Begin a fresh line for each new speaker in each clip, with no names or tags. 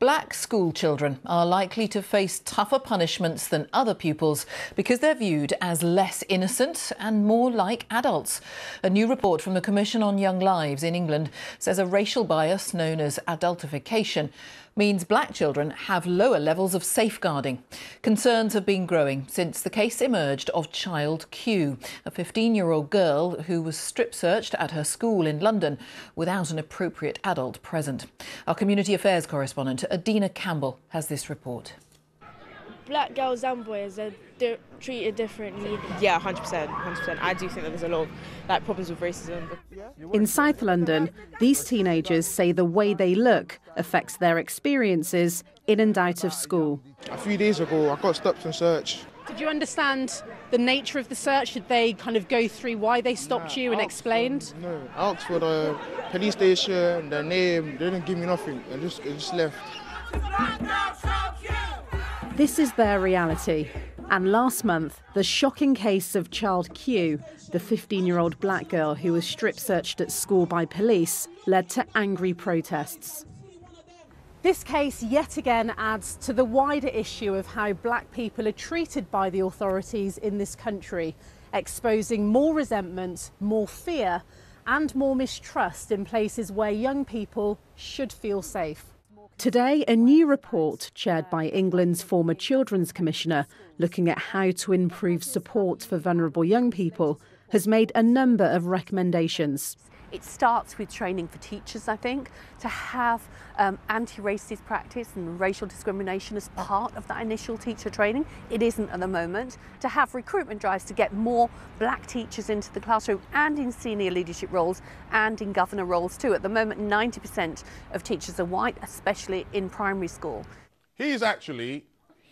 Black school children are likely to face tougher punishments than other pupils because they're viewed as less innocent and more like adults. A new report from the Commission on Young Lives in England says a racial bias known as adultification means black children have lower levels of safeguarding. Concerns have been growing since the case emerged of child Q, a 15-year-old girl who was strip-searched at her school in London without an appropriate adult present. Our community affairs correspondent Adina Campbell has this report.
Black girls and boys are treated differently.
Yeah, 100%. I do think that there's a lot of problems with racism.
In South London, these teenagers say the way they look affects their experiences in and out of school.
A few days ago, I got stopped and searched.
Did you understand the nature of the search? Did they kind of go through why they stopped you and explained?
No, I asked for the police station, the name. They didn't give me nothing and just left.
This is their reality. And last month, the shocking case of child Q, the 15-year-old black girl who was strip-searched at school by police, led to angry protests. This case yet again adds to the wider issue of how black people are treated by the authorities in this country, exposing more resentment, more fear and more mistrust in places where young people should feel safe. Today, a new report chaired by England's former Children's Commissioner, looking at how to improve support for vulnerable young people, has made a number of recommendations.
It starts with training for teachers, I think, to have anti-racist practice and racial discrimination as part of that initial teacher training. It isn't at the moment. To have recruitment drives to get more black teachers into the classroom and in senior leadership roles and in governor roles too. At the moment, 90% of teachers are white, especially in primary school.
He's actually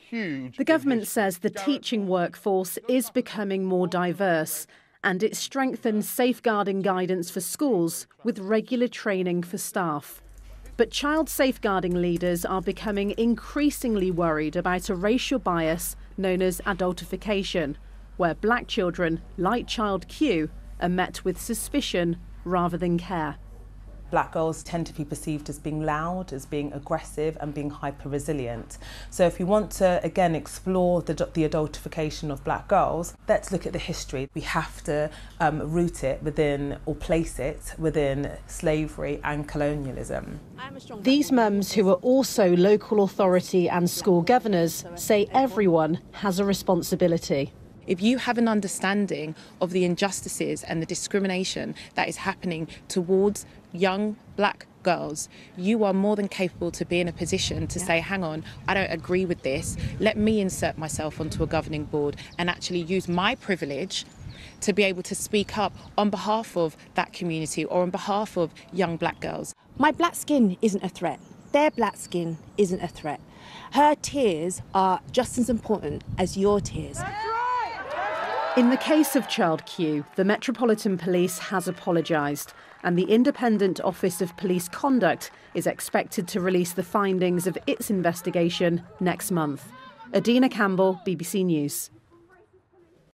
huge.
The government says the teaching workforce is becoming more diverse, and it strengthens safeguarding guidance for schools with regular training for staff. But child safeguarding leaders are becoming increasingly worried about a racial bias known as adultification, where black children, like child Q, are met with suspicion rather than care.
Black girls tend to be perceived as being loud, as being aggressive and being hyper-resilient. So if we want to, again, explore the adultification of black girls, let's look at the history. We have to root it within, or place it within, slavery and colonialism.
These mums, who are also local authority and school governors, say everyone has a responsibility.
If you have an understanding of the injustices and the discrimination that is happening towards young black girls, you are more than capable to be in a position to say, hang on, I don't agree with this. Let me insert myself onto a governing board and actually use my privilege to be able to speak up on behalf of that community or on behalf of young black girls.
My black skin isn't a threat. Their black skin isn't a threat. Her tears are just as important as your tears.
In the case of child Q, the Metropolitan Police has apologised, and the Independent Office of Police Conduct is expected to release the findings of its investigation next month. Adina Campbell, BBC News.